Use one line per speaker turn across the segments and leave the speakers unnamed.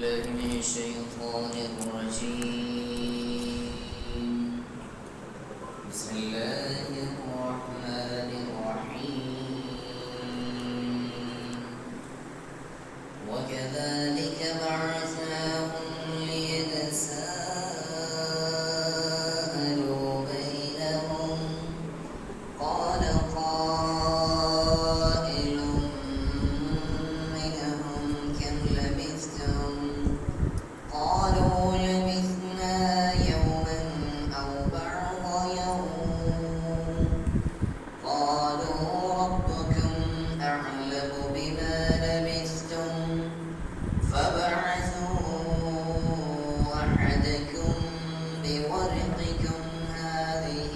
بالله من الشيطان الرجيم. بسم الله الرحمن الرحيم. وكذلك بعثناهم ليتساءلوا بينهم قال قائل منهم كم لبثتم قالوا لبثنا يوما أو بعض يوم قالوا ربكم أعلم بما لبثتم فابعثوا أحدكم بورقكم هذه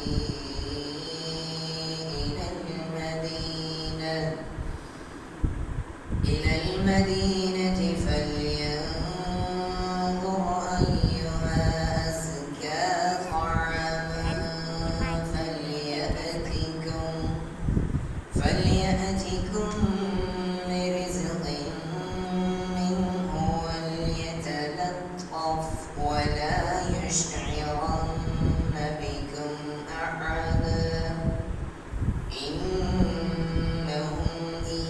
إلى المدينة فلينظر أيها أزكى طعاما فليأتكم برزق منه وليتلطف ولا يشعرن بكم أحدا إنهم إن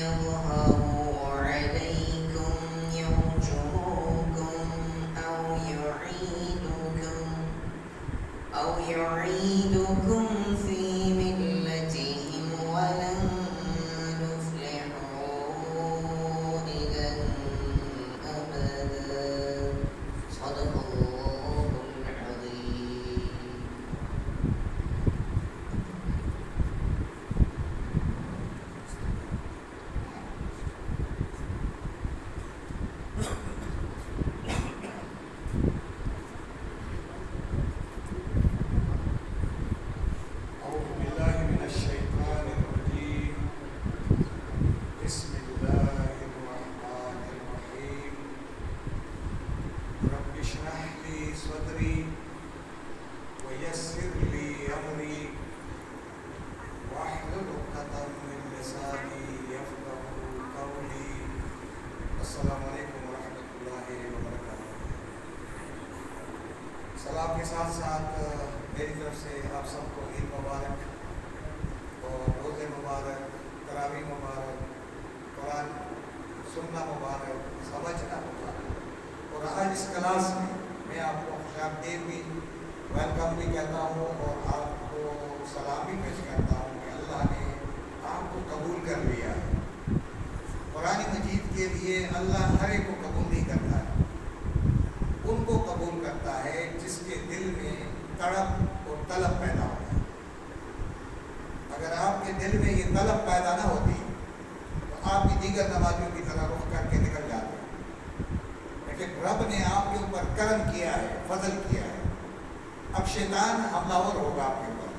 يظهروا عليكم يرجموكم أو يعيدكم في ملتهم ولن تفلحوا إذا أبدا. صدق الله العظيم.
أعوذ بالله من الشيطان الرجيم. بسم الله الرحمن الرحيم. رب اشرح لي صدري ويسر لي أمري واحلل عقدة من لساني يفقهوا قولي. السلام علیکم ورحمۃ اللہ وبرکاتہ. سلام کے ساتھ ساتھ میری طرف سے آپ سب کو عید مبارک اور روزے مبارک، تراویح مبارک، قرآن سننا مبارک، سمجھنا مبارک. اور آج اس کلاس میں آپ کو خوش آمدید بھی ویلکم بھی کہتا ہوں اور آپ کو سلام بھی پیش کرتا ہوں کہ اللہ نے آپ کو قبول کر لیا ہے. قرآن مجید کے لیے اللہ ہر ایک کو قبول نہیں کرتا ہے، ان کو قبول کرتا ہے جس کے دل میں تڑپ اور طلب پیدا ہو جائے. اگر آپ کے دل میں یہ طلب پیدا نہ ہوتی تو آپ بھی دیگر نمازیوں کی طرح رخ کر کے نکل جاتے. لیکن رب نے آپ کے اوپر کرم کیا ہے، فضل کیا ہے. اب شیطان حملہ آور ہوگا آپ کے اوپر،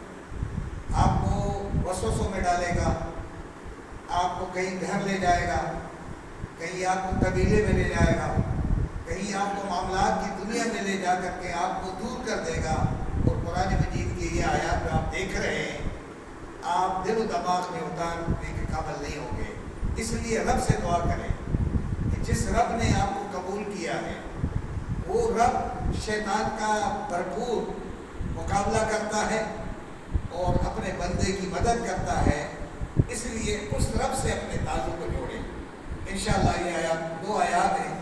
آپ کو وسوسوں میں ڈالے گا، آپ کو کہیں گھر لے جائے گا، کہیں آپ کو قبیلے میں لے جائے گا، کہیں آپ کو معاملات کی دنیا میں لے جا کر کے آپ کو دور کر دے گا. اور قرآن مجید کی یہ آیات جو آپ دیکھ رہے ہیں آپ دل و دماغ میں اتارنے کے قابل نہیں ہوں گے. اس لیے رب سے دعا کریں کہ جس رب نے آپ کو قبول کیا ہے وہ رب شیطان کا بھرپور مقابلہ کرتا ہے اور اپنے بندے کی مدد کرتا ہے. اس لیے اس رب سے اپنے تعلق کو جوڑیں. انشاءاللہ یہ آیات 2 آیات ہیں،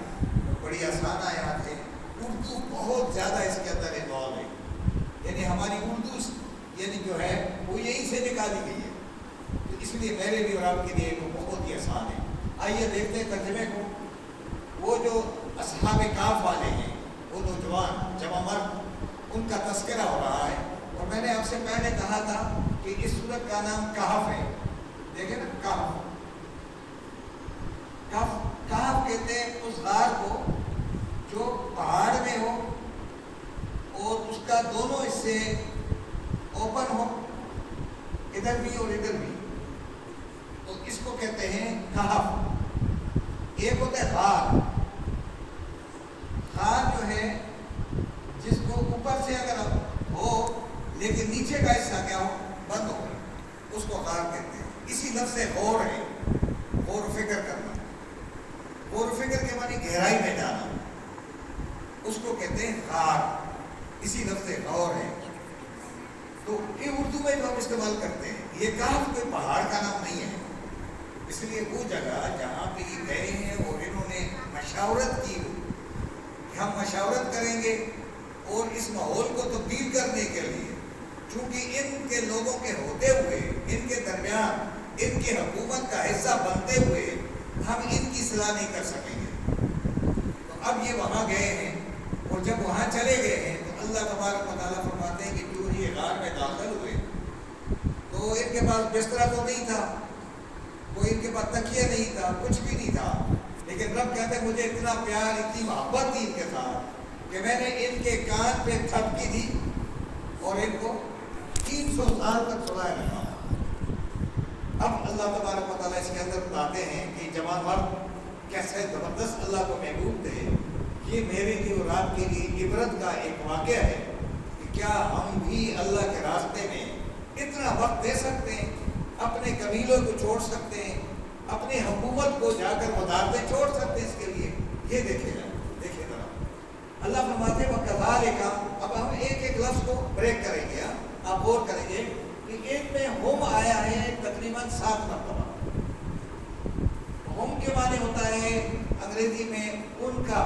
بڑی آسان آیات ہیں. اردو بہت زیادہ اس کے اندر انوالو ہے، یعنی ہماری اردو یعنی جو ہے وہ یہیں سے نکالی گئی ہے. تو اس لیے میرے بھی اور آپ کے لیے وہ بہت ہی آسان ہے. آئیے دیکھتے ہیں ترجمے کو. وہ جو اصحاب کہف والے ہیں، وہ نوجوان جوان مرد، ان کا تذکرہ ہو رہا ہے. اور میں نے آپ سے پہلے کہا تھا کہ اس سورت کا نام کہف ہے. دیکھیں نا، کہف کہتے ہیں اس غار کو جو پہاڑ میں ہو اور اس کا دونوں حصے اوپن ہو، ادھر بھی اور ادھر بھی، تو اس کو کہتے ہیں کہف. ایک ہوتا ہے غار. غار جو ہے جس کو اوپر سے اگر ہو لیکن نیچے کا حصہ کیا ہو، بند ہو، اس کو غار کہتے ہیں. اسی لفظ سے غور ہے، غور و فکر کرنا. غور و فکر کے معنی گہرائی میں جانا، اس کو کہتے ہیں غار، اسی لفظ غور ہے۔ تو یہ اردو میں جو ہم استعمال کرتے ہیں، یہ کہف کوئی پہاڑ کا نام نہیں ہے، اس لیے وہ جگہ جہاں پہ یہ گئے ہیں اور انہوں نے مشاورت کی کہ ہم مشاورت کریں گے اور اس ماحول کو تبدیل کرنے کے لیے، چونکہ ان کے لوگوں کے ہوتے ہوئے، ان کے درمیان ان کی حکومت کا حصہ بنتے ہوئے ہم ان کی اصلاح نہیں کر سکیں گے۔ تو اب یہ وہاں گئے ہیں، اور جب وہاں چلے گئے ہیں تو اللہ تبارک و تعالیٰ فرماتے ہیں کہ جو یہ غار میں داخل ہوئے تو ان کے پاس بسترا تو نہیں تھا، کوئی ان کے پاس تکیہ نہیں تھا، کچھ بھی نہیں تھا، لیکن رب کہتے ہیں مجھے اتنا پیار، اتنی محبت تھی ان کے ساتھ کہ میں نے ان کے کان پہ تھپکی دی اور ان کو 300 سال تک سنایا رکھا۔ اب اللہ تبارک و تعالیٰ اس کے اندر بتاتے ہیں کہ جوان مرد کیسے زبردست اللہ کو محبوب تھے۔ یہ میرے لیے اور آپ کے لیے عبرت کا ایک واقعہ ہے کہ کیا ہم بھی اللہ کے راستے میں اتنا وقت دے سکتے ہیں، اپنے قبیلوں کو چھوڑ سکتے ہیں، اپنی حکومت کو جا کر وزارتیں چھوڑ سکتے ہیں اس کے لیے؟ یہ دیکھے ذرا اللہ فرماتے ہیں وَكَذَلِكَ۔ اب ہم ایک ایک لفظ کو بریک کریں گے، آپ غور کریں گے کہ ایک میں ہم آیا ہے تقریباً 7 مرتبہ۔ ہم کے معنی ہوتا ہے انگریزی میں ان کا،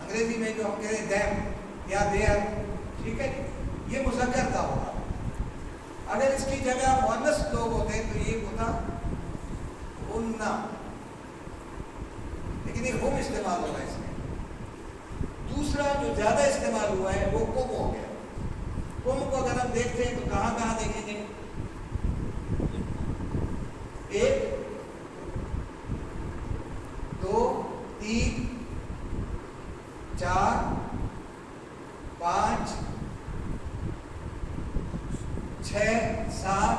انگریزی میں جو ہم کہتے ہیں دیم یا دیئر، ٹھیک ہے، یہ مذکر کا ہوگا۔ اگر اس کی جگہ مؤنث لوگ ہوتے تو یہ ہوتا اننا، لیکن یہ ہم استعمال ہو رہا ہے اس میں۔ دوسرا جو زیادہ استعمال ہوا ہے وہ کم ہو گیا۔ کم کو اگر ہم دیکھتے ہیں تو کہاں کہاں دیکھیں گے؟ 1 2 3 4 5 6 7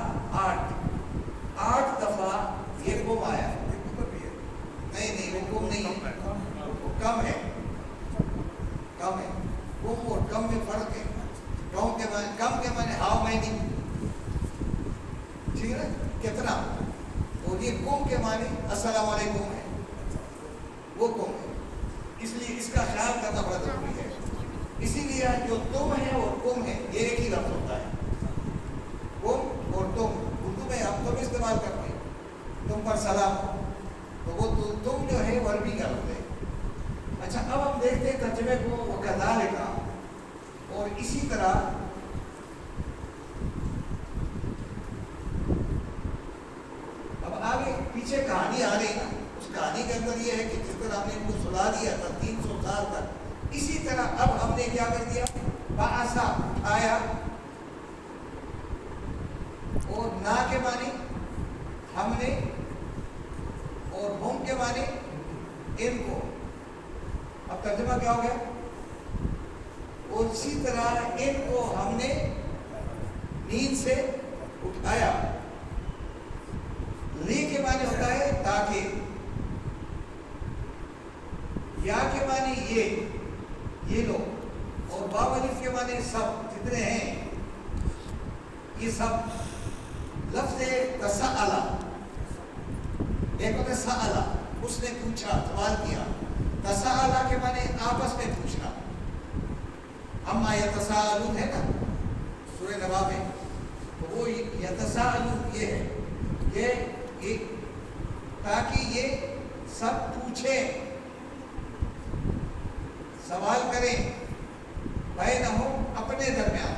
8 دفعہ یہ کم آیا۔ نہیں وہ کم نہیں ہے، وہ کم ہے، کم ہے۔ کم اور کم میں فرق ہے۔ کم کے معنی ہاؤ مینی، ٹھیک ہے، کتنا، اور یہ کم کے معنی السلام علیکم ہے، وہ کم ہے۔ اس لیے اس کا خیال کرنا بڑا ضروری ہے۔ اسی لیے جو تم ہے اور کم ہے یہ ایک ہی لفظ ہوتا ہے، کم اور تم۔ اردو میں ہم تم استعمال کرتے ہیں، تم پر سلام، تو وہ تم جو ہے وہ عربی کا لفظ ہے۔ اچھا اب ہم دیکھتے ہیں ترجمے کو وَكَذَلِكَ، اور اسی طرح اب آگے پیچھے کہانی آ رہی نا، اس کہانی کے اندر یہ ہے کہ جس طرح ہم نے ان کو سلا دیا تھا 300 سال تک، اسی طرح اب ہم نے کیا کر دیا؟ بَعَثَ، اٹھایا، اور نا کے معنی ہم نے، اور ہم کے معنی ان کو۔ اب ترجمہ کیا ہو گیا؟ اور اسی طرح ان کو ہم نے نیند سے اٹھایا۔ لی کے معنی ہوتا ہے تاکہ، یا کے معنی یہ لوگ، اور واو الف کے معنی سب جتنے ہیں، یہ سب۔ لفظ تسألہ، ایک ہوتا ہے سألہ، اس نے پوچھا، سوال کیا۔ تسألہ کے معنی آپس میں پوچھنا۔ اما یتساءلون ہے نا سورہ نبا میں، تو وہ یتساءلون یہ ہے کہ تاکہ یہ سب پوچھیں، سوال کریں، بینہم، اپنے درمیان۔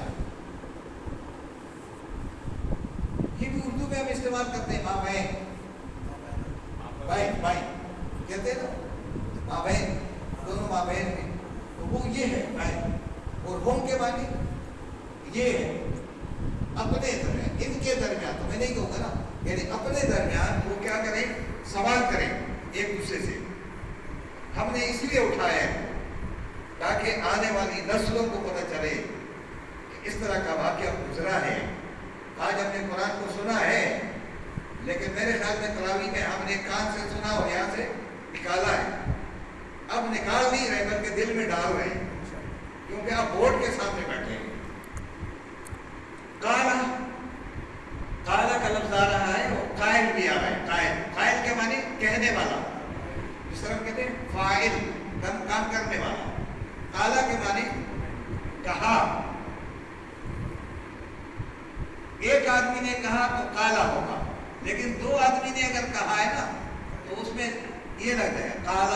یہ بھی اردو میں ہم استعمال کرتے ہیں، ماں بہن، بہن کہتے ہیں نا، ماں بہن، دونوں ماں بہن میں، تو وہ یہ ہے بہن۔ اور ہم کے معنی یہ ہے اپنے درمیان، ان کے درمیان، تو میں نہیں کہوں گا نا، یعنی اپنے درمیان وہ کیا کریں؟ سوال کریں ایک دوسرے سے۔ ہم نے اس لیے اٹھایا ہے تاکہ آنے والی نسلوں کو پتہ چلے کہ اس طرح کا واقعہ گزرا ہے۔ آج ہم نے قرآن کو سنا ہے، لیکن میرے خیال میں تراویح میں ہم نے کان سے سنا اور یہاں سے نکالا ہے۔ اب نکال نہیں رہے بلکہ دل میں ڈال رہے ہیں، کیونکہ آپ بورڈ کے سامنے بیٹھے ہیں۔ کالا کا لفظ آ رہا ہے اور قائل بھی آ رہا ہے۔ قائل کے معنی والا، اس طرح کہتے ہیں فاعل، کام کرنے والا. قال کے معنی کہا. ایک آدمی نے کہا تو قال ہوگا، لیکن دو آدمی نے اگر کہا ہے نا تو اس میں یہ لگ جائے گا قال،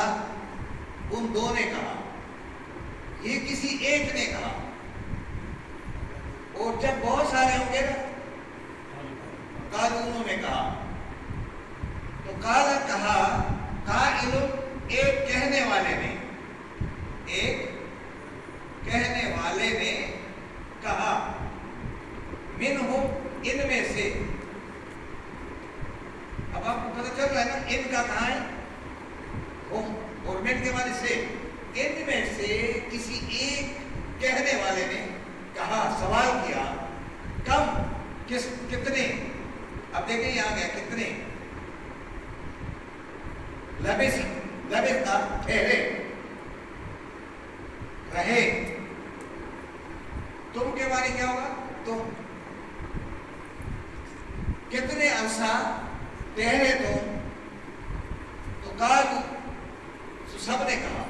ان دو نے کہا. یہ کسی ایک نے کہا. اور جب بہت سارے ہوں گے نا قال انہوں نے کہا. تو قال کہا، قائل ایک کہنے والے نے، ایک کہنے والے نے کہا. منہم ان میں سے. اب آپ کو پتہ چل رہا ہے نا ان کا کہاں ہے؟ ہم. اور من کے معنی سے. ان میں سے کسی ایک کہنے والے نے کہا، سوال کیا. کم، کتنے؟ اب دیکھیں یہاں گیا کتنے. لبس کا ٹھہرے، رہے. تم کے معنی کیا ہوگا؟ تم. کتنے عرصہ ٹھہرے تم؟ تو قالوا، سب نے کہا.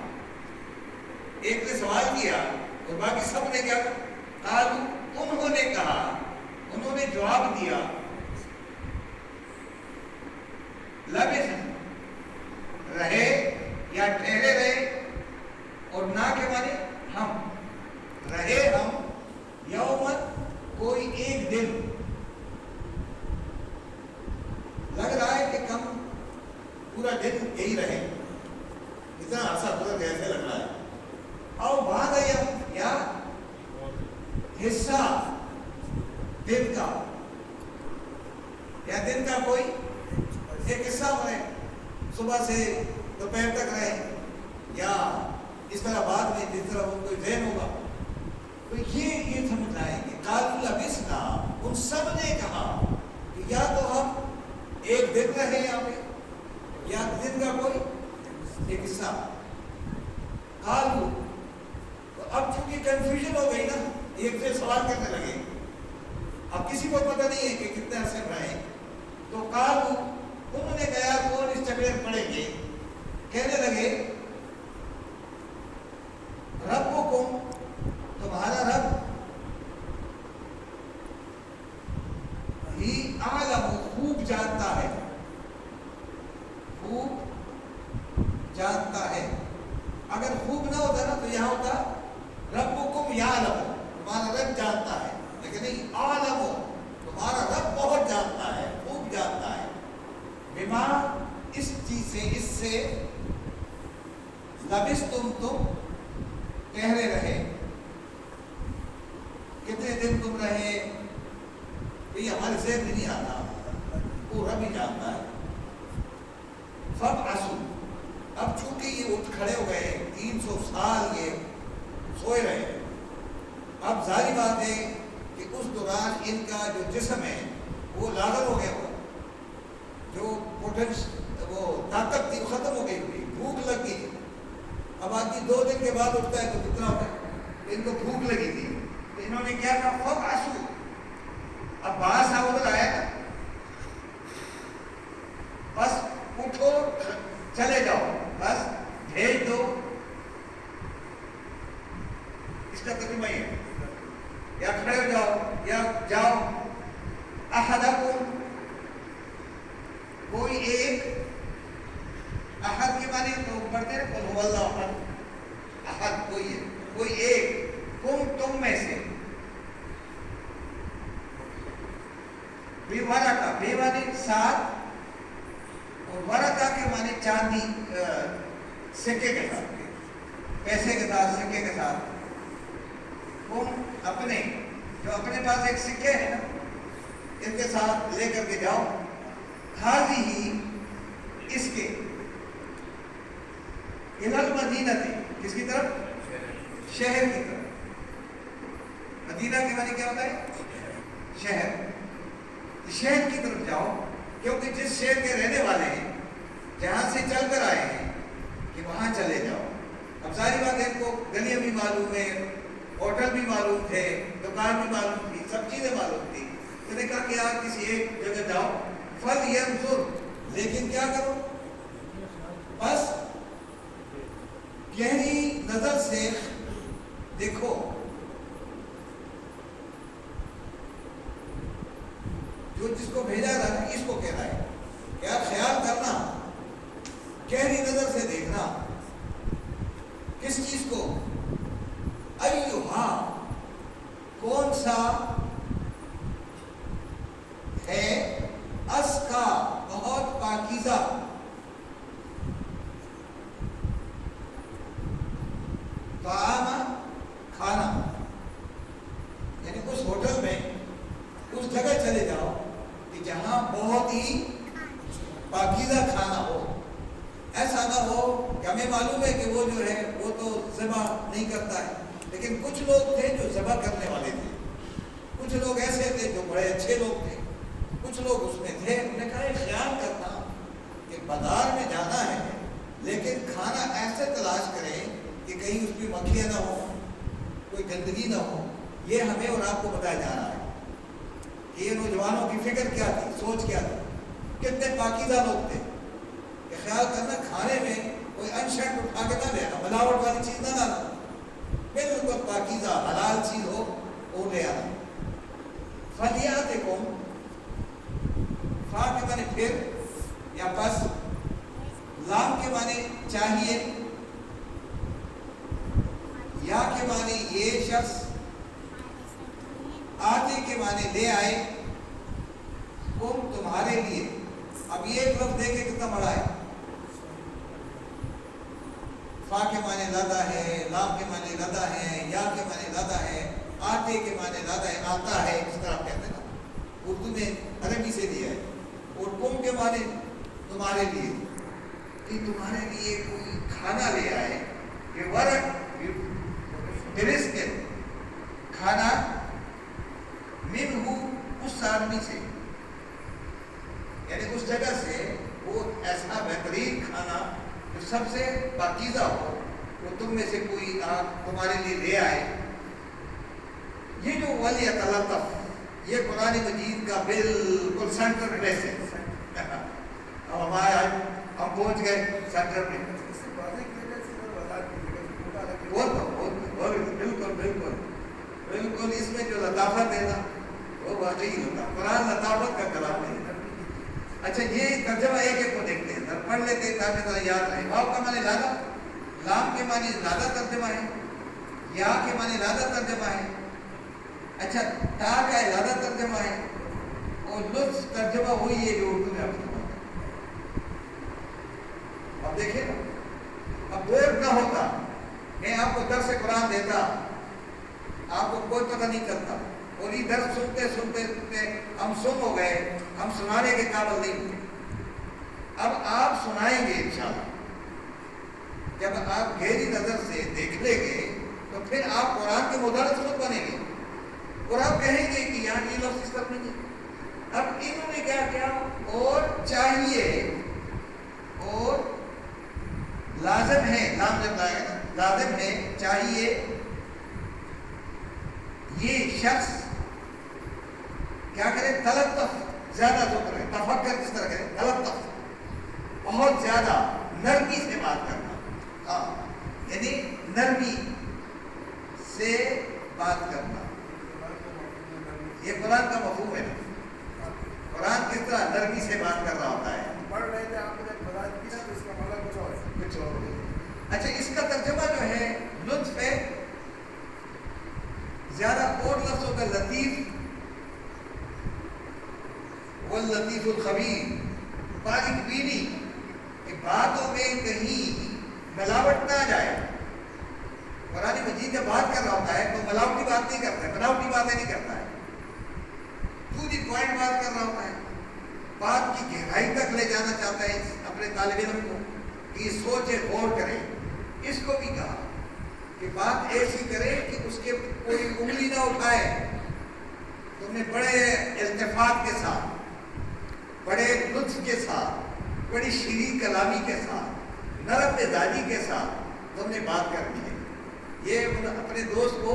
ایک نے سوال کیا اور باقی سب نے کیا کہا؟ قالوا، انہوں نے کہا، انہوں نے جواب دیا. لبس رہے یا ٹھہرے رہے. اور نہ کے معنی ہم. رہے ہم یومن، کوئی ایک دن. لگ رہا ہے کہ کم پورا دن یہی رہے، اتنا عرصہ پورا کیسے لگ رہا ہے. اور بعد یا حصہ دن کا، یا دن کا کوئی ایک حصہ بنے، صبح سے دوپہر تک رہے، یا اس طرح بعد میں جس طرح ان کو ذہن ہوگا. تو یہ سمجھ رہا ہے کہ قالوا لبثنا، ان سب نے کہا کہ یا تو ہم ایک دن رہے یہاں پہ، یا دن کا کوئی ایک حصہ. قالوا، تو اب چونکہ کنفیوژن ہو گئی نا، ایک سے سوال کرنے لگے، اب کسی کو پتہ نہیں ہے کہ کتنے عرصے رہے. تو قالوا، انہوں نے کہا کون اس چکرے میں پڑیں گے. کہنے لگے ربکم، تمہارا رب ہی اعلم، خوب جانتا ہے، خوب جانتا ہے. اگر خوب نہ ہوتا نا تو یہاں ہوتا ربکم یعلم، تمہارا رب جانتا ہے. لیکن نہیں، اعلم، تمہارا رب بہت جانتا ہے، خوب جانتا ہے. بما، اس چیز سے، اس سے لبثتم، تم ٹھہرے رہے. کتنے دن تم رہے یہ ہمارے ذہن میں نہیں آتا، وہ رب ہی جانتا ہے. فابعثوا، اب چونکہ یہ اٹھ کھڑے ہو گئے، 300 سال یہ سوئے رہے. اب ظاہری بات ہے کہ اس دوران ان کا جو جسم ہے وہ لاغر ہو گیا ہوا، جو وہ طاقت تھی وہ ختم ہو گئی ہوئی، بھوک لگ گئی. اب آدمی 2 دن کے بعد اٹھتا ہے تو کتنا ہوتا ہے؟ ان کو بھوک لگی تھی تو انہوں نے کیا کہا؟ فابعثوا. اب باس ادھر آیا نا، بس اٹھو چلے جاؤ، بس بھیج دو. اس کا ترجمہ یہ ہے، یا کھڑے ہو جاؤ یا جاؤ. احدکم، کوئی ایک. احد کے معنی تو پڑھتے ہیں قل هو اللہ احد. احد کوئی ہے، کوئی ایک. تم میں سے. ورقہ، بے معنی ساتھ، اور ورقہ کے معنی چاندی، سکے کے ساتھ، پیسے کے ساتھ، سکے کے ساتھ. تم اپنے، جو اپنے پاس ایک سکے ہیں نا، ان کے ساتھ لے کر کے جاؤ. حاضی ہی، اس کے. المدینہ تھی، کس کی طرف؟ شہر کی طرف. مدینہ کے معنی کیا ہوتا ہے؟ شہر. شہر کی طرف جاؤ، کیونکہ جس شہر کے رہنے والے ہیں، جہاں سے چل کر آئے ہیں، کہ وہاں چلے جاؤ. اب ساری بات ہے، ان کو گلیاں بھی معلوم ہے، ہوٹل بھی معلوم تھے، دکان بھی معلوم تھی، سب چیزیں معلوم تھی. تو نے کہا کہ آپ کسی ایک جگہ جاؤ. فَلْيَنْظُرْ، لیکن کیا کرو؟ کہ ہمیں معلوم ہے کہ وہ جو ہے وہ تو ذبح نہیں کرتا ہے، لیکن کچھ لوگ تھے جو ذبح کرنے والے تھے، کچھ لوگ ایسے تھے جو بڑے اچھے لوگ تھے، کچھ لوگ اس میں تھے. انہوں نے کہا یہ خیال کرنا کہ بازار میں جانا ہے لیکن کھانا ایسے تلاش کریں کہ کہیں اس میں مکھیاں نہ ہو، کوئی گندگی نہ ہو. یہ ہمیں اور آپ کو بتایا جا رہا ہے کہ یہ نوجوانوں کی فکر کیا تھی، سوچ کیا تھی. کتنے پاکیزہ لوگ تھے کہ خیال کرنا کھانے میں کوئی انشنٹ اٹھا کے نہ لینا، ملاوٹ والی چیز نہ لانا، بالکل پاکیزہ حلال چیز ہو وہ لے آنا. فَلْيَأْتِكُمْ، فا کے معنی پھر یا پس، لام کے معنی چاہیے، یا کے معنی یہ شخص، آتے کے معنی لے آئے، کم تمہارے لیے. اب یہ ایک لفظ دیکھیں کتنا بڑا ہے. فا کے معنی لادا ہے، لام کے معنی لادا ہے، یا کے معنی لادا ہے، آتے کے معنی لادا ہے، آتا ہے، اس طرح کہتے ہیں نا. اردو میں عربی سے دیا ہے. اور کم کے معنی تمہارے لیے، کہ تمہارے لیے کوئی کھانا لے آئے. یہ ورق رزق کھانا من ہو اس آدمی سے، یعنی اس جگہ سے وہ ایسا بہترین کھانا جو سب سے پاکیزہ ہو وہ تم میں سے کوئی تمہارے لیے لے آئے. یہ جو وَلْيَتَلَطَّفْ یہ قرآن مجید کا بالکل سینٹر پلیس ہے. اب ہم پہنچ گئے سینٹر میں. بالکل بالکل بالکل اس میں جو لطافت ہے نا وہ واقعی ہوتا. قرآن لطافت کا کلام ہے. اچھا یہ ترجمہ ایک ایک کو دیکھتے ہیں، پڑھ لیتے ہیں تاکہ ذرا یاد رہے. واو کا معنی لادا، لام کے معنی لادا ترجمہ ہے، یا کے معنی لادا ترجمہ ہے. اچھا تا کا لادا ترجمہ ہے، اور لطف ترجمہ وہی ہے جو اردو میں آپ کو. اب دیکھیں نا، اب بور نہ ہوتا، میں آپ کو درس قرآن دیتا، آپ کو کوئی پتہ نہیں چلتا، اور یہ درس سنتے سنتے سنتے ہم سن ہو گئے، ہم سنانے کے قابل نہیں ہوئے. اب آپ سنائیں گے انشاءاللہ. جب آپ گہری نظر سے دیکھ لیں گے تو پھر آپ قرآن کے مدرس خود بنیں گے اور آپ کہیں گے کہ یہاں یہ لفظ اس طرح نہیں ہے. اب انہوں نے کیا کیا، اور چاہیے اور لازم ہے، لام جب لائے گا لازم ہے، چاہیے یہ شخص کیا کرے، تلطف زیادہ جو کرے، تفکر کس طرح کرے، تلطف بہت زیادہ نرمی سے بات کرنا. ہاں یعنی نرمی سے بات کرنا. یہ قرآن کا مفہوم ہے. قرآن کس طرح نرمی سے بات کر رہا ہوتا ہے.
پڑھ رہے تھے آپ نے بتا دی نا، تو اس کا مطلب کچھ اور ہے.
کچھ اور. اچھا اس کا ترجمہ جو ہے لطف ہے، زیادہ اور لفظوں کا لطیف، واللطیف الخبیر، باریک بینی، کہ باتوں میں کہیں ملاوٹ نہ آ جائے. قرآن مجید جب بات کر رہا ہوتا ہے تو ملاوٹی بات نہیں کرتا ہے، بناوٹی باتیں نہیں کرتا ہے، ٹو دی پوائنٹ بات کر رہا ہوتا ہے. بات کی گہرائی تک لے جانا چاہتا ہے اپنے طالب علم کو کہ یہ سوچے، غور کرے. اس کو بھی کہا کہ بات ایسی کرے کہ اس کے کوئی انگلی نہ اٹھائے. تم نے بڑے التفات کے ساتھ، بڑے لطف کے ساتھ، بڑی شیریں کلامی کے ساتھ، نرم مزاجی کے ساتھ تم نے بات کرنی ہے. یہ اپنے دوست کو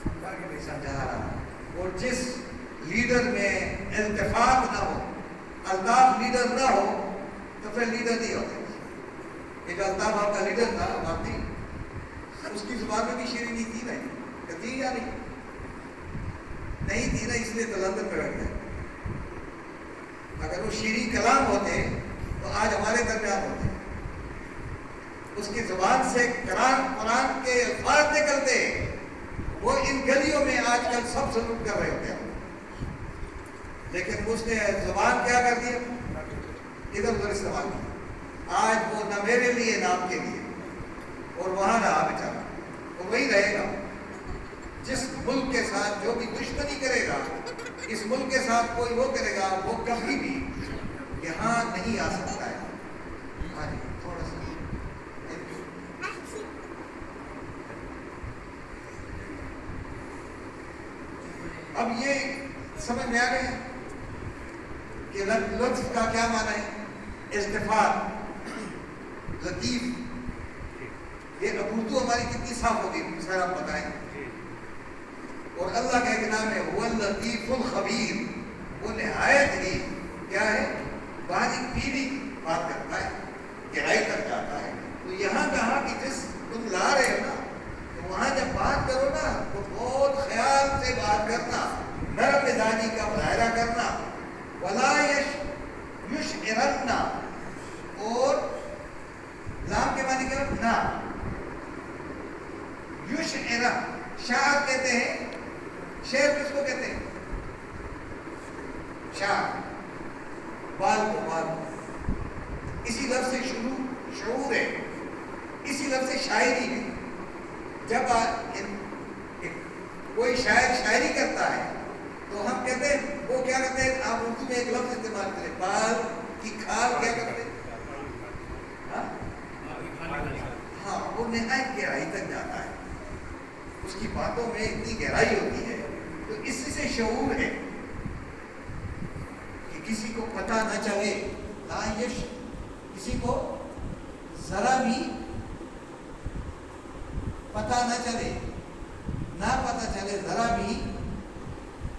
سمجھا کے نہیں سمجھا رہا. اور جس لیڈر میں التفات نہ ہو، الطاف لیڈر نہ ہو تو پھر لیڈر نہیں ہوتے. ایک الطاف آپ کا لیڈر تھا، بھارتی، اس کی زبان میں بھی شیرینی تھی نہیں، تھی یا نہیں تھی نا، اس لیے تو لندن میں بیٹھ گئے. اگر وہ شیریں کلام ہوتے تو آج ہمارے درمیان ہوتے. اس کی زبان سے قرآن کے الفاظ نکلتے، وہ ان گلیوں میں آج کل سب سلوک کر رہے ہوتے ہیں. لیکن اس نے زبان کیا کر دی، ادھر ادھر استعمال کی. آج وہ نہ میرے لیے نہ آپ کے لیے، اور وہاں رہا بیچارہ، اور وہی رہے گا. جس ملک کے ساتھ جو بھی دشمنی کرے گا، اس ملک کے ساتھ کوئی وہ کرے گا، وہ کبھی بھی یہاں نہیں آ سکتا ہے. ہاں جی تھوڑا سا اب یہ سمجھ میں آ گیا کہ لطف کا کیا معنی ہے؟ استفاد، لطیف. یہ اردو ہماری کتنی صاف ہوگی سر آپ بتائیں. اور اللہ کا ایک نام ہے وہ اللطیف الخبیر، وہ نہایت ہی کیا ہے، باریک پیری بات کرتا ہے، گہرائی تک جاتا ہے. تو یہاں کہا کہ جس تم لا رہے ہو نا، تو وہاں جب بات کرو نا تو بہت خیال سے بات کرنا، نرم مزاجی کا مظاہرہ کرنا. ولا یشعرن، اور لام کے معنی کیا نا، یشعر، شاعر کہتے ہیں، شعر کس کو کہتے ہیں؟ شاعر، بال کو، بال کو. اسی لفظ سے شعور ہے، اسی لفظ سے شاعری ہے. جب کوئی شاعر شاعری کرتا ہے تو ہم کہتے ہیں، وہ کیا کرتے ہیں، آپ اردو میں ایک لفظ استعمال کریں، بال کی کھال کیا کرتے ہیں؟ ہاں، وہ نہایت گہرائی تک جاتا ہے، اس کی باتوں میں اتنی گہرائی ہوتی ہے. تو اس سے شعور ہے کہ کسی کو پتہ نہ چلے، کسی کو ذرا بھی پتہ نہ چلے، نہ پتہ چلے ذرا بھی،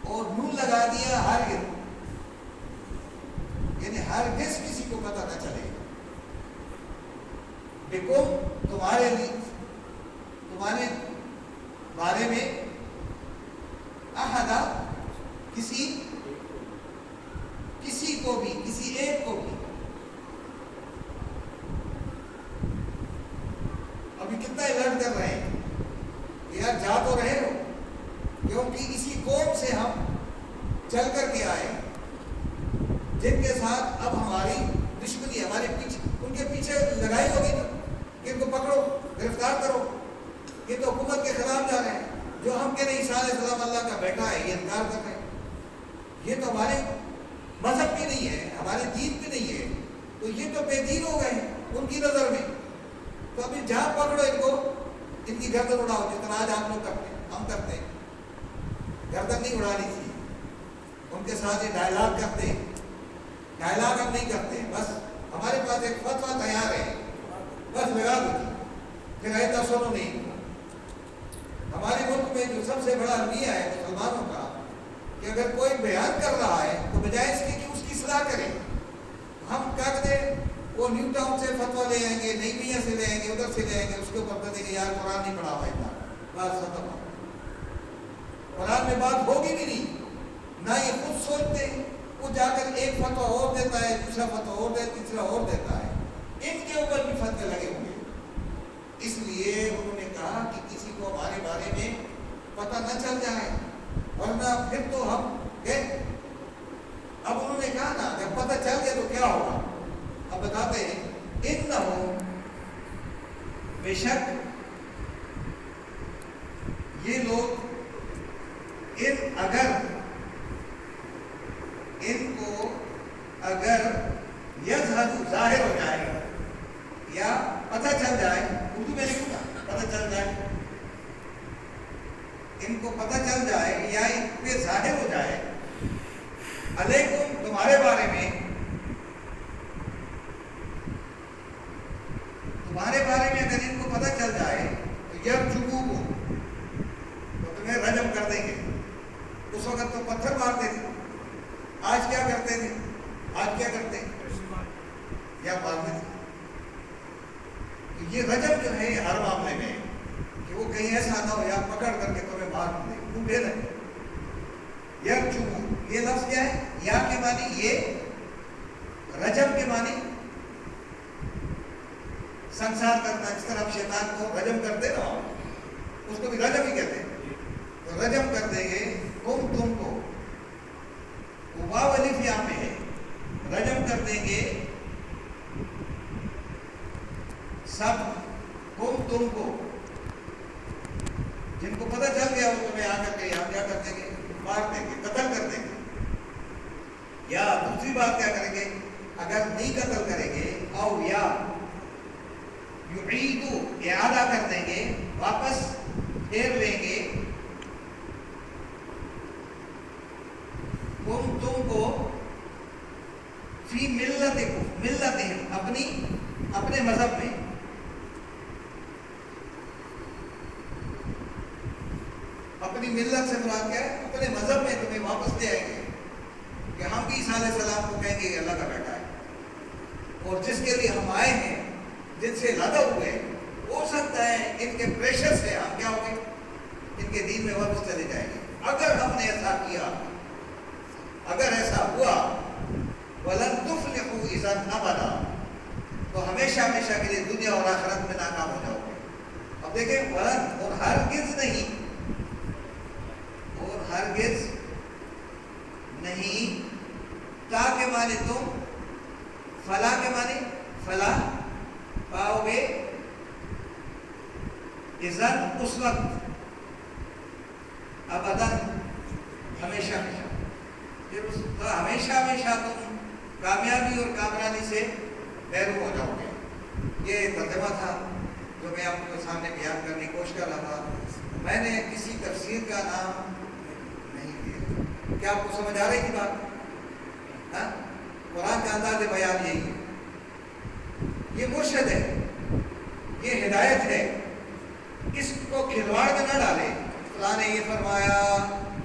اور نون لگا دیا ہرگز، یعنی ہرگز کسی کو پتہ نہ چلے. دیکھو تمہارے بارے میں احدا، کسی کو بھی، کسی ایک کو بھی. ابھی کتنا الرٹ کر رہے ہیں کہ یار جا تو رہے ہو، کیونکہ اسی قوم سے ہم چل کر کے آئے جن کے ساتھ اب ہماری دشمنی، ہمارے پیچھے، ان کے پیچھے لڑائی ہوگی نا کہ ان کو پکڑو، گرفتار کرو. یہ تو حکومت کے خلاف جا رہے ہیں. جو ہم کہہ رہے ہیں عیسیٰ علیہ السلام اللہ کا بیٹا ہے، یہ انکار کر رہے ہیں. یہ تو ہمارے مذہب بھی نہیں ہے، ہمارے دین بھی نہیں ہے. تو یہ تو بے دین ہو گئے ان کی نظر میں. تو ابھی جہاں پکڑو ان کو، ان کی گردن اڑاؤ، جس طرح آج آپ لوگ کرتے ہیں، ہم کرتے ہیں. گردن نہیں اڑانی تھی، ان کے ساتھ یہ ڈائلاگ کرتے ہیں. ڈائلاگ ہم نہیں کرتے، بس ہمارے پاس ایک فتویٰ تیار ہے، بس لگا دو، پھر ایسا سنو نہیں. ہمارے ملک میں جو سب سے بڑا المیہ ہے مسلمانوں کا، کہ اگر کوئی بیان کر رہا ہے تو بجائے اس کے کہ اس کی اصلاح کرے، ہم کیا کرتے ہیں، وہ نیو ٹاؤن سے فتویٰ لے آئیں گے، نئی میاں سے لے آئیں گے، ادھر سے لے آئیں گے، اس کے اوپر کہتے ہیں کہ یار قرآن نہیں پڑھا ہوا اتنا، بات ختم. قرآن میں بات ہوگی بھی نہیں، نہ یہ خود سوچتے ہیں. وہ جا کر ایک فتویٰ اور دیتا ہے، دوسرا فتویٰ اور دیتا ہے، تیسرا اور دیتا ہے. ان کے اوپر بھی فتوے لگے ہوئے. اس لیے انہوں نے کہا کہ کسی کو ہمارے بارے میں پتہ نہ چل جائے، ورنہ پھر تو ہم گئے. اب انہوں نے کہا نا جب پتہ چل گیا تو کیا ہوگا. اب بتاتے ہیں، انہو، بے شک یہ لوگ، ان کو اگر یظہر، ظاہر ہو جائے یا پتہ چل جائے، اردو میں لکھوں گا پتہ چل جائے، ان کو پتہ چل جائے یا ان پہ ظاہر ہو جائے، علیکم، تمہارے بارے میں، اگر ان کو پتہ چل جائے تو یرجموکم، تو تمہیں رجم کر دیں گے. اس وقت تو پتھر مارتے تھے، آج کیا کرتے تھے، یا مارتے تھے. یہ رجم جو ہے ہر معاملے میں، کہ وہ کہیں ایسا نہ ہو یا پکڑ کر کے تمہیں مار دیں، ڈھونڈے رہے. یرجمو، یہ لفظ کیا ہے، یا کے معنی یہ، رجم کے معنی سنسار کرنا. جس طرح آپ شیطان کو رجم کرتے نا، اس کو بھی رجم ہی کہتے ہیں. تو رجم کر دیں گے تم کو، واو الف یہاں پہ ہے، رجم کر دیں گے سب تم کو، جن کو پتہ چل گیا وہ تمہیں آ کر کے یہاں کیا کر دیں گے، مار دیں گے، قتل کر دیں گے. یا دوسری بات کیا کریں گے، اگر نہیں قتل کریں گے، او یا یعیدو، اعادہ کر دیں گے، واپس پھیر لیں گے، اپنے مذہب میں اپنی ملت سے مراد کیا ہے؟ اپنے مذہب میں تمہیں واپس لے آئیں گے کہ ہم بھی عیسیٰ علیہ السلام کو کہیں گے کہ اللہ کا بیٹا ہے، اور جس کے لیے ہم آئے ہیں، جن سے لادہ ہوئے، ہو سکتا ہے ان کے پریشر سے ہم کیا ہو گئے، ان کے دین میں واپس چلے جائیں گے۔ اگر ہم نے ایسا کیا، اگر ایسا ہوا، وَلَن تُفْلِحُوا إِذًا أَبَدًا، تو ہمیشہ ہمیشہ کے لیے دنیا اور آخرت میں ناکام ہو جاؤ گے۔ اب دیکھیں، ولن اور ہرگز نہیں، اور ہرگز نہیں، تا کے معنی تم، فلا کے معنی فلا پاؤ گے، اذن اس وقت، ابداً ہمیشہ ہمیشہ، پھر ہمیشہ ہمیشہ تم کامیابی اور کامرانی سے محروم ہو جاؤ گے۔ یہ ترجمہ تھا جو میں آپ کے سامنے بیان کرنے کی کوشش کر رہا تھا۔ میں نے کسی تفسیر کا نام نہیں دیا۔ کیا آپ کو سمجھ آ رہی تھی بات؟ ہاں، قرآن کا انداز بیان یہی ہے، یہ مرشد ہے، یہ ہدایت ہے، اس کو کھلواڑ میں نہ ڈالے، فلاں نے یہ فرمایا،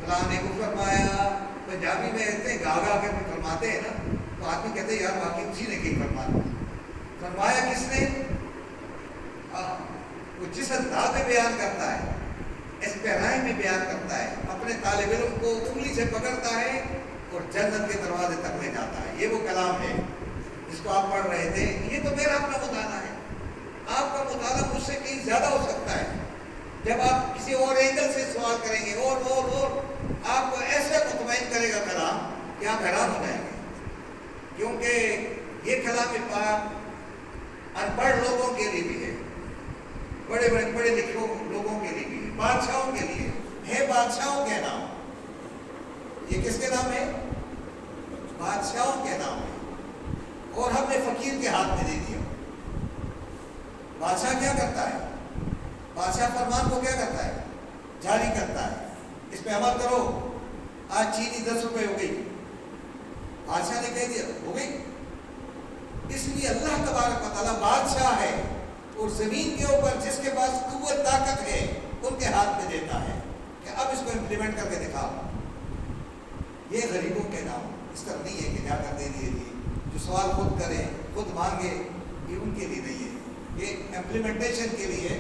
فلاں نے وہ فرمایا۔ پنجابی میں اتنے گا گا کے فرماتے ہیں نا، تو آدمی کہتے ہیں یار واقعی اسی نے کہیں فرمایا کس نے؟ وہ جس انداز میں بیان کرتا ہے، اس پیرائی میں بیان کرتا ہے، اپنے طالب علم کو انگلی سے پکڑتا ہے اور جنت کے دروازے تک لے جاتا ہے۔ یہ وہ کلام ہے جس کو آپ پڑھ رہے تھے۔ یہ تو میرا اپنا مطالعہ ہے، آپ کا مطالعہ مجھ سے کہیں زیادہ ہو سکتا ہے۔ جب آپ کسی اور اینگل سے سوال کریں گے اور آپ کو ایسے مطمئن کرے گا کلام کہ آپ حیران ہو جائیں گے، کیونکہ یہ کلام پاک ان پڑھ لوگوں کے لیے بھی ہے، بڑے بڑے پڑھے لکھے لوگوں کے لیے بھی ہے، بادشاہوں کے لیے ہے، بادشاہوں کے نام۔ یہ کس کے نام ہے؟ بادشاہوں کے نام ہے، اور ہم نے فقیر کے ہاتھ میں دے دیا۔ بادشاہ کیا کرتا ہے؟ بادشاہ فرمان کو کیا کرتا ہے؟ جاری کرتا ہے، اس پہ عمل کرو۔ آج چینی 10 روپے ہو گئی، بادشاہ نے کہہ دیا ہو گئی۔ اس لیے اللہ تبارک و تعالیٰ بادشاہ ہے، اور زمین کے اوپر جس کے پاس قوت طاقت ہے ان کے ہاتھ میں دیتا ہے کہ اب اس کو امپلیمنٹ کر کے دکھاؤ۔ یہ غریبوں کے نام، اس طرح نہیں ہے کہ جا کر دے دیے جی، جو سوال خود کریں خود مانگے، یہ ان کے لیے نہیں ہے، یہ امپلیمنٹیشن کے لیے،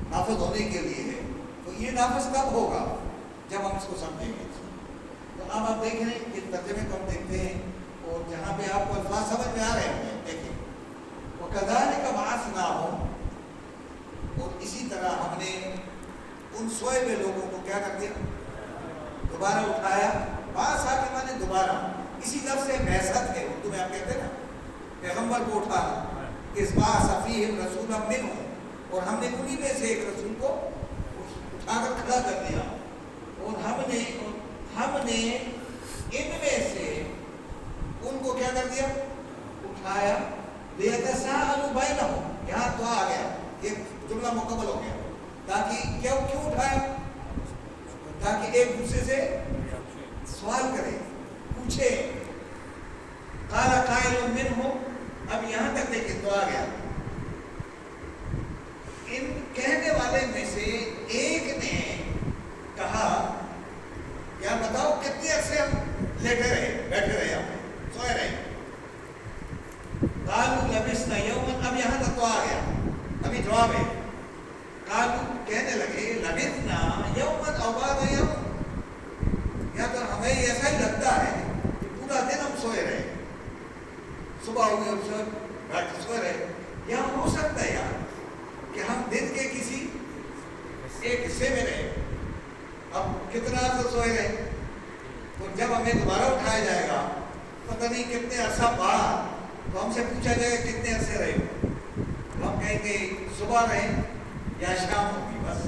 نافذ ہونے کے لیے ہے۔ تو یہ نافذ کب ہوگا؟ جب ہم اس کو سمجھیں گے۔ تو اب آپ دیکھ رہے ہیں کہ ترجمے کو ہم دیکھتے ہیں، اور جہاں پہ آپ کو الفاظ سمجھ میں آ رہے ہیں دیکھیں، وہ کذالک بعثناہم، اور اسی طرح ہم نے ان سوئے ہوئے لوگوں کو کیا کر دیا؟ دوبارہ اٹھایا۔ بعث کے معنی دوبارہ، اسی لفظ سے بعثت ہے، اردو میں آپ کہتے ہیں نا پیغمبر کو اٹھانا، اس بعث فیہم رسولا منہم، اور ہم نے انہی میں سے ایک رسول کو اٹھا کر کھڑا کر دیا، اور ہم نے ان میں سے ان کو کیا کر دیا؟ اٹھایا۔ لیتساءلوا بینہم، یہاں تو آ گیا، یہ جملہ مکمل ہو گیا۔ تاکہ کیوں اٹھایا؟ تاکہ ایک دوسرے سے سوال کرے، پوچھے۔ قال قائل منہم، اب یہاں تک دیکھیں تو آ گیا، ان کہنے والے میں سے ایک نے کہا، یا بتاؤ کتنے عرصے ہم لیٹے رہے، بیٹھے رہے، ہم سوئے رہے؟ قالوا لبثنا یوما، اب یہاں تک تو آ گیا، ابھی جواب ہے۔ قالوا، کہنے لگے، لبثنا یوما او بعض یوم، یا تو ہمیں ایسا ہی لگتا ہے کہ پورا دن ہم سوئے رہے، صبح ہوئی اور بیٹھ کے سوئے رہے۔ یا ہو سکتا ہے یار کہ ہم دن کے کسی ایک حصے میں رہے، اب کتنا عرصہ سوئے رہے، تو جب ہمیں دوبارہ اٹھایا جائے گا پتہ نہیں کتنے عرصہ بعد، تو ہم سے پوچھا جائے گا کتنے عرصے رہے، تو ہم کہیں گے صبح رہے یا شام ہوگی، بس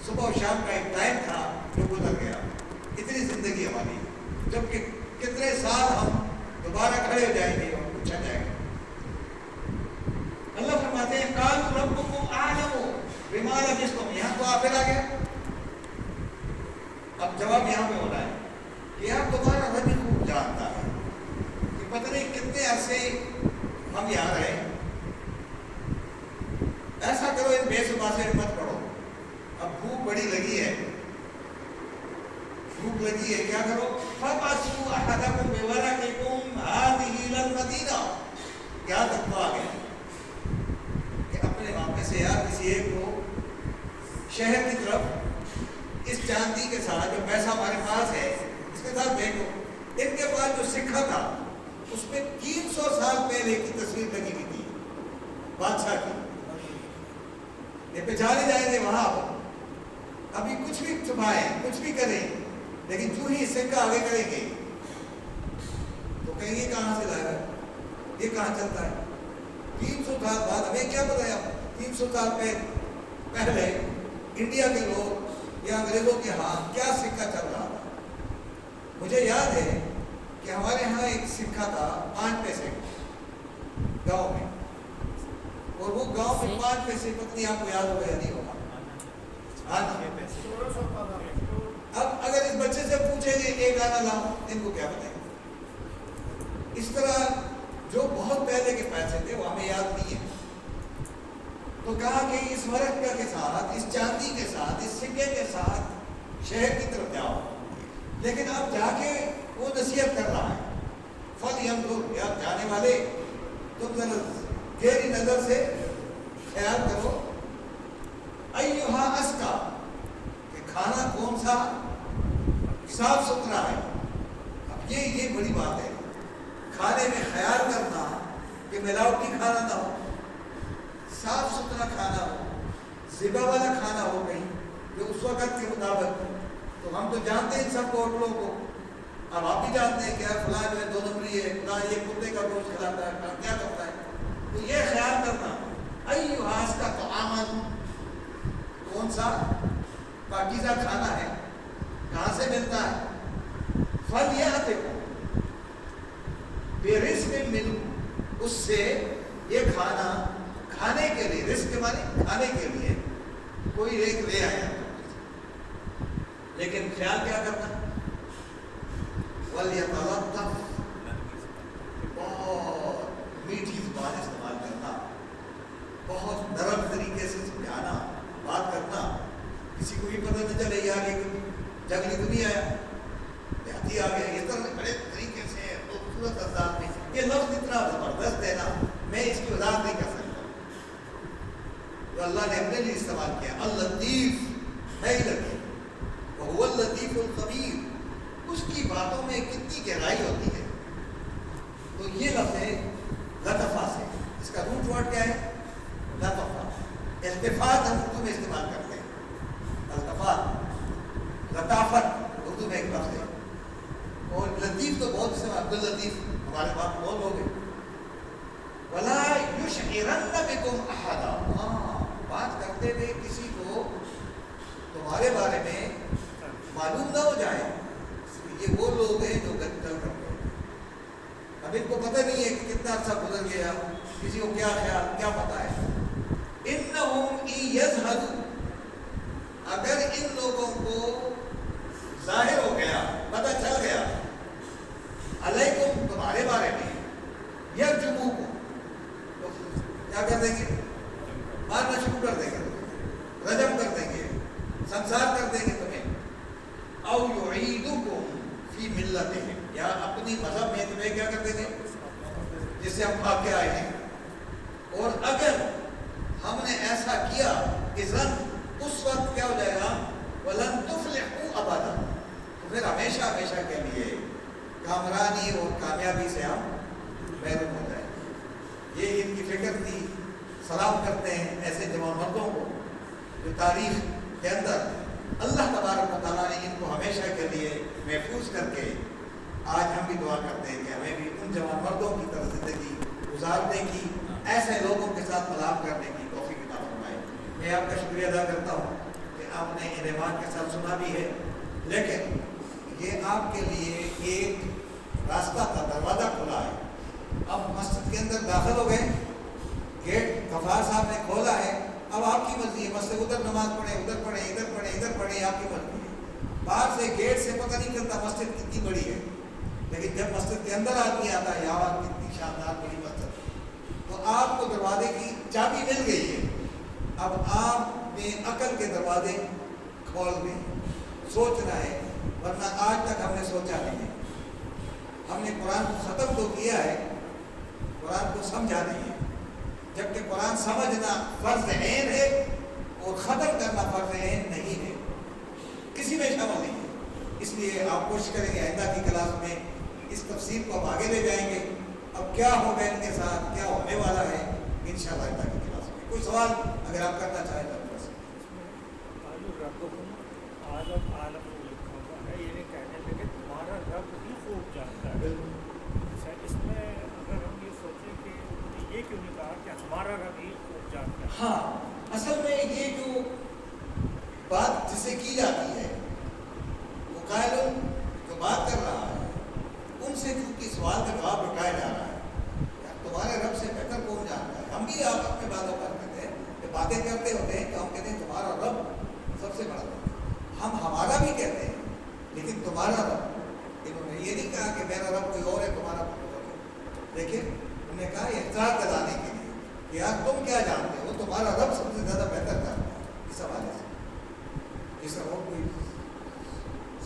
صبح و شام کا ایک ٹائم تھا جو گزر گیا، اتنی زندگی ہماری، جب کہ کتنے سال ہم دوبارہ کھڑے ہو جائیں گے اور پوچھا جائے گا۔ اللہ فرماتے ہیں قالوا ربکم اعلم بما لبثتم، یہاں تو آخر آ گیا، اب جواب یہاں پہ ہو رہا ہے کہ آپ تمہارا رب خوب جانتا ہے کہ پتہ نہیں کتنے عرصے ہم یہاں رہے، بے صبح سے مت پڑھو، اب بھوک بڑی لگی ہے، بھوک لگی ہے، کیا کرو؟ فَبَعْثُوا أَحَدَكُمْ بِوَرَقِكُمْ هَٰذِهِ إِلَى الْمَدِينَةِ، کیا تقویٰ آ گیا کہ اپنے واقعے سے یار کسی ایک کو شہر کی طرف اس چاندی کے ساتھ جو پیسہ ہمارے پاس ہے اس کے ساتھ بھیجو۔ ان کے پاس جو سکہ تھا اس میں 300 سال پہلے کی تصویر لگی ہوئی تھی بادشاہ کی، یہ پہچانے جائیں گے وہاں، ابھی کچھ بھی چھپائیں کچھ بھی کریں، لیکن جو ہی سکہ آگے کریں گے تو کہیں گے کہاں سے لائے گا، یہ کہاں چلتا ہے؟ 300 سال بعد ہمیں کیا بتایا؟ 300 سال پہلے انڈیا کے لوگ یا انگریزوں کے ہاں کیا سکہ چل رہا تھا؟ مجھے یاد ہے کہ ہمارے ہاں ایک سکہ تھا 5 پیسے گاؤں میں، اور وہ گاؤں میں 5 پیسے پتنی آپ کو یاد ہوگا یا نہیں ہوگا؟ اب اگر اس بچے سے پوچھیں گے ایک آنا لاؤ، ان کو کیا بتائیں گے؟ اس طرح جو بہت پہلے کے پیسے تھے وہ ہمیں یاد نہیں ہے، تو کہا کہ اس ورقہ کے ساتھ، اس چاندی کے ساتھ، اس سکے کے ساتھ شہر کی طرف جاؤ، لیکن اب جا کے وہ نصیحت کر رہا ہے، فَلْيَنْظُرْ، یا جانے والے تم ذرا گہری نظر سے خیال کرو، أَيُّهَا أَزْكَىٰ، کہ کھانا کون سا صاف ستھرا ہے۔ اب یہ بڑی بات ہے، کھانے میں خیال کرنا کہ ملاوٹی کھانا نہ ہو، صاف ستھرا کھانا ہو، ذبح والا کھانا ہو کہیں جو اس وقت کے مطابق، تو ہم تو جانتے ہیں سب ہوٹلوں کو، اب آپ بھی جانتے ہیں کہ فلاں جو ہے 2 نمبری ہے، فلاں یہ کتے کا گوشت کھلاتا ہے، فلاں کیا کرتا ہے، تو یہ خیال کرنا أَيُّهَا أَزْكَىٰ طَعَامًا، کون سا پاکیزہ کھانا ہے، کہاں سے ملتا ہے، فَلْيَأْتِكُمْ بِرِزْقٍ مِّنْهُ، اس سے یہ کھانا کھانے کے لیے، رزق مانے کھانے کے لیے کوئی ایک لے آیا، لیکن خیال کیا کرنا، وَلْيَتَلَطَّفْ، بہت میٹھی زبان استعمال کرنا، بہت نرم طریقے سے سمجھانا، بات کرنا، کسی کو بھی پتہ نہ چلے یار یہ جنگلی تو نہیں آیا، دیہاتی آ گیا، یہ تو بڑے طریقے سے خوبصورت انداز میں، یہ لفظ اتنا زبردست ہے نا، میں اس کی وضاحت نہیں کر سکتا، جو اللہ نے اپنے لیے استعمال کیا، اللطیف، ہے لطیف، وہو اللطیف الخبیر، اس کی باتوں میں کتنی گہرائی ہوتی ہے، تو یہ لفظ ہے لطفہ سے، اس کا روٹ ورڈ کیا ہے؟ لطفہ، التفات ہم اردو میں استعمال کرتے ہیں، التفات، لطافت اردو میں ایک لفظ ہے، اور لطیف تو بہت استعمال، عبداللطیف ہمارے پاس بہت لوگ ہیں، وَلَا يُشْعِرَنَّ بِكُمْ أَحَدًا، بات کرتے ہوئے کسی کو تمہارے بارے میں معلوم نہ ہو جائے، یہ وہ لوگ ہیں جو گل کرتے ہیں، اب ان کو پتہ نہیں ہے کہ کتنا عرصہ گزر گیا، کسی کو کیا خیال کیا پتہ ہے، إِنَّهُمْ إِن يَظْهَرُوا، اگر ان لوگوں کو ظاہر ہو گیا، پتہ چل گیا، علیکم تمہارے بارے میں، یرجموکم، تو کیا کر دیں گے؟ مارنا شروع کر دیں گے، رجم کر دیں گے، سنسار کر دیں گے تمہیں، او یعیدکم فی ملتہم، یا اپنی مذہب میں تمہیں کیا کر دیں گے جس سے ہم بھاگ کے آئے ہیں، اور اگر ہم نے ایسا کیا اذن اس وقت کیا ہو جائے گا، وَلَن تُفْلِحُوا أَبَدًا، تو پھر ہمیشہ ہمیشہ کے لیے کامرانی اور کامیابی سے ہم محروم ہو جائیں، یہ ان کی فکر تھی۔ سلام کرتے ہیں ایسے جوان مردوں کو جو تاریخ کے اندر اللہ تبارک و تعالیٰ نے ان کو ہمیشہ کے لیے محفوظ کر کے، آج ہم بھی دعا کرتے ہیں کہ ہمیں بھی ان جوان مردوں کی طرح زندگی گزارنے کی، ایسے لوگوں کے ساتھ ملام کرنے کی توفیق عطا فرمائے۔ میں آپ کا شکریہ ادا کرتا ہوں کہ آپ نے انعامات کے ساتھ سنا بھی ہے، لیکن یہ آپ کے لیے ایک راستہ کا دروازہ کھلا ہے، اب مسجد کے اندر داخل ہو گئے، گیٹ غفار صاحب نے کھولا ہے، اب آپ کی مرضی ہے، مسجد ادھر نماز پڑھیں، ادھر پڑھیں، ادھر پڑھیں، ادھر پڑھیں، آپ کی مرضی ہے، باہر سے گیٹ سے پتہ نہیں چلتا مسجد کتنی بڑی ہے، لیکن جب مسجد کے اندر آدمی آتا ہے، یہاں کتنی شاندار بڑی مسجد، تو آپ کو دروازے کی چابی مل گئی ہے، اب آپ نے عقل کے دروازے کھول دیں، سوچنا ہے، ورنہ آج تک ہم نے سوچا نہیں ہے۔ ہم نے قرآن کو ختم تو کیا ہے، قرآن کو سمجھا نہیں ہے، جبکہ قرآن سمجھنا فرض عین ہے اور ختم کرنا فرض عین نہیں ہے، کسی میں شامل نہیں ہے۔ اس لیے آپ کوشش کریں گے آئندہ کی کلاس میں اس تفسیر کو ہم آگے لے جائیں گے۔ اب کیا ہوگا ان کے ساتھ، کیا ہونے والا ہے، انشاءاللہ آئندہ کی کلاس میں۔ کوئی سوال اگر آپ کرنا چاہیں تو
آج اب عالم کو لکھا ہوا ہے، یہ نہیں کہنے لگے تمہارا رب ہی خوب جانتا ہے۔ اچھا، اس میں اگر ہم یہ سوچیں کہ یہ کیوں نہیں کہا کہ ہمارا رب ہی خوب جانتا ہے؟
ہاں، اصل میں یہ جو بات جسے کی جاتی ہے، وہ قائل جو بات کر رہا ہے ان سے چونکہ سوال کا جواب لٹایا جا رہا ہے، تمہارے رب سے بہتر کون جانتا ہے۔ ہم بھی آپس میں باتیں کرتے ہیں، کہ باتیں کرتے ہوتے ہیں کہ ہم کہتے ہیں تمہارا رب سب سے بڑا رب، ہم ہمارا بھی کہتے ہیں لیکن تمہارا رب، انہوں نے یہ نہیں کہا کہ میرا رب کوئی اور ہے تمہارا رب کوئی اور ہے۔ دیکھیں انہوں نے کہا احتجاج دلانے کے لیے کہ یار تم کیا جانتے ہو، تمہارا رب سب سے زیادہ بہتر جانتا ہے، اس حوالے سے۔ اس اور کوئی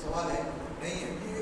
سوال ہے؟ نہیں ہے؟
یہ